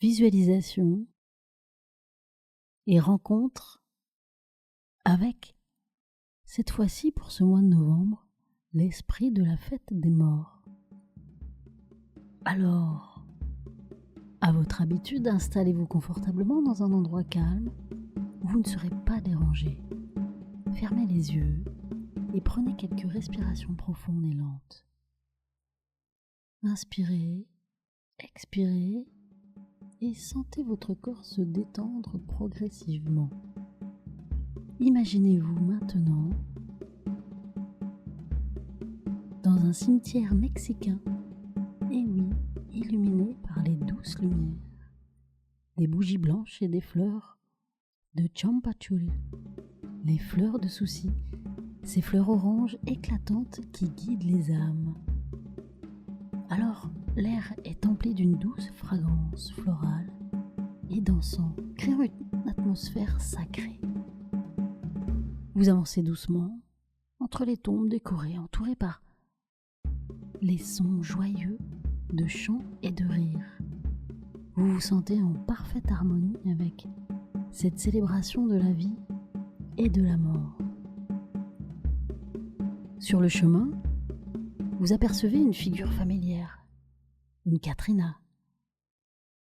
visualisation et rencontre avec, cette fois-ci pour ce mois de novembre, l'esprit de la fête des morts. Alors, à votre habitude, installez-vous confortablement dans un endroit calme où vous ne serez pas dérangé. Fermez les yeux et prenez quelques respirations profondes et lentes. Inspirez, expirez et sentez votre corps se détendre progressivement. Imaginez-vous maintenant dans un cimetière mexicain, et oui, illuminé par les douces lumières, des bougies blanches et des fleurs de champachul, les fleurs de souci, ces fleurs oranges éclatantes qui guident les âmes. Alors, l'air est empli d'une douce fragrance florale et dansant, créant une atmosphère sacrée. Vous avancez doucement entre les tombes décorées, entourées par les sons joyeux de chants et de rires. Vous vous sentez en parfaite harmonie avec cette célébration de la vie et de la mort. Sur le chemin, vous apercevez une figure familière, une Katrina.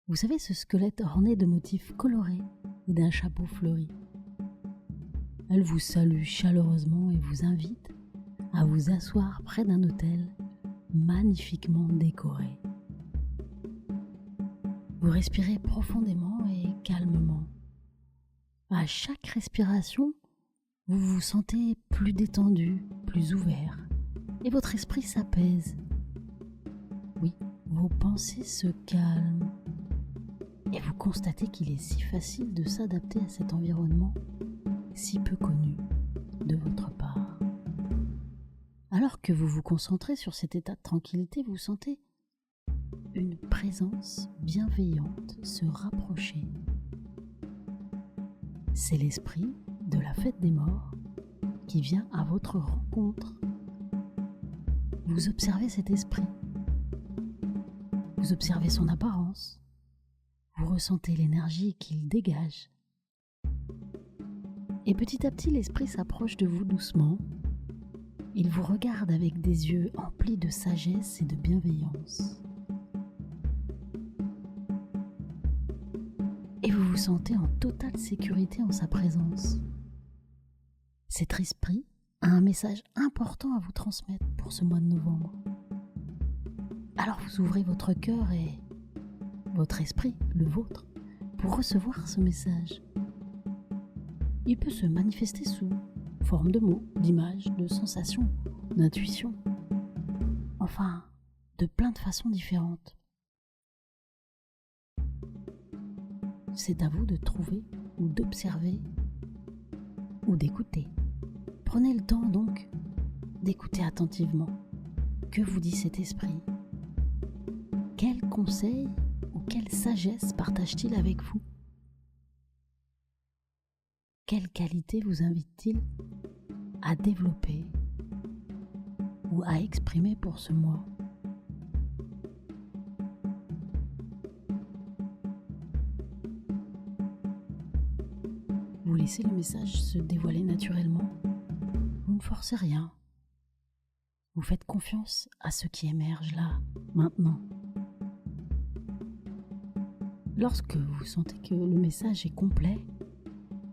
Vous savez, ce squelette orné de motifs colorés et d'un chapeau fleuri. Elle vous salue chaleureusement et vous invite à vous asseoir près d'un autel magnifiquement décoré. Vous respirez profondément et calmement. À chaque respiration, vous vous sentez plus détendu, plus ouvert, et votre esprit s'apaise. Oui, vos pensées se calment, et vous constatez qu'il est si facile de s'adapter à cet environnement si peu connu de votre part. Alors que vous vous concentrez sur cet état de tranquillité, vous sentez une présence bienveillante se rapprocher. C'est l'esprit de la fête des morts qui vient à votre rencontre. Vous observez cet esprit. Vous observez son apparence. Vous ressentez l'énergie qu'il dégage. Et petit à petit, l'esprit s'approche de vous doucement. Il vous regarde avec des yeux emplis de sagesse et de bienveillance. Et vous vous sentez en totale sécurité en sa présence. Cet esprit a un message important à vous transmettre pour ce mois de novembre. Alors vous ouvrez votre cœur et votre esprit, le vôtre, pour recevoir ce message. Il peut se manifester sous forme de mots, d'images, de sensations, d'intuitions, enfin, de plein de façons différentes. C'est à vous de trouver ou d'observer ou d'écouter. Prenez le temps donc d'écouter attentivement. Que vous dit cet esprit? Quels conseils ou quelle sagesse partage-t-il avec vous? Quelle qualité vous invite-t-il à développer ou à exprimer pour ce mois? Vous laissez le message se dévoiler naturellement. Vous ne forcez rien. Vous faites confiance à ce qui émerge là, maintenant. Lorsque vous sentez que le message est complet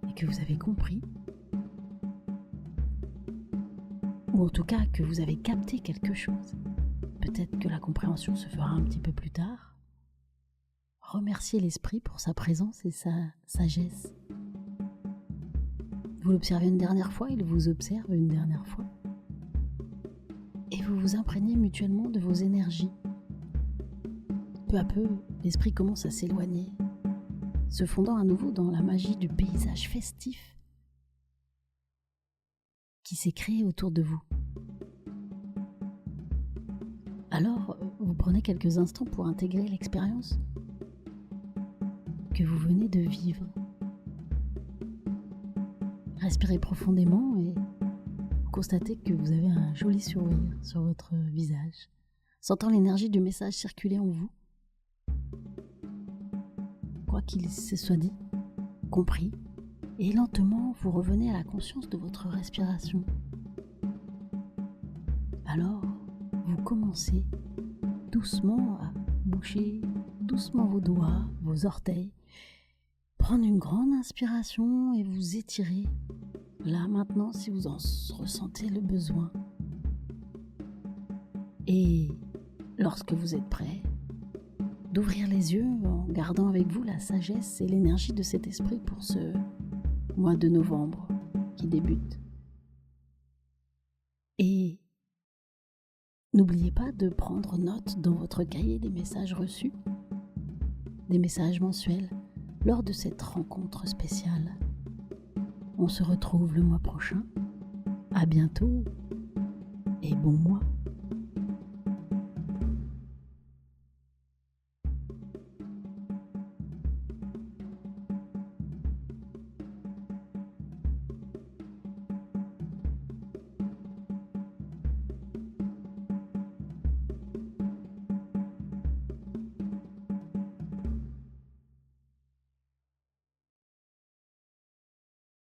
et que vous avez compris, ou en tout cas que vous avez capté quelque chose, peut-être que la compréhension se fera un petit peu plus tard, remerciez l'esprit pour sa présence et sa sagesse. Vous l'observez une dernière fois, il vous observe une dernière fois. Et vous vous imprégnez mutuellement de vos énergies. Peu à peu, l'esprit commence à s'éloigner, se fondant à nouveau dans la magie du paysage festif qui s'est créé autour de vous. Alors, vous prenez quelques instants pour intégrer l'expérience que vous venez de vivre. Respirez profondément et constatez que vous avez un joli sourire sur votre visage, sentant l'énergie du message circuler en vous. qu'il se soit dit, compris, et lentement vous revenez à la conscience de votre respiration. Alors, vous commencez doucement à bouger doucement vos doigts, vos orteils, prendre une grande inspiration et vous étirer. Là maintenant, si vous en ressentez le besoin. Et lorsque vous êtes prêt, d'ouvrir les yeux en gardant avec vous la sagesse et l'énergie de cet esprit pour ce mois de novembre qui débute. Et n'oubliez pas de prendre note dans votre cahier des messages reçus, des messages mensuels lors de cette rencontre spéciale. On se retrouve le mois prochain. À bientôt et bon mois.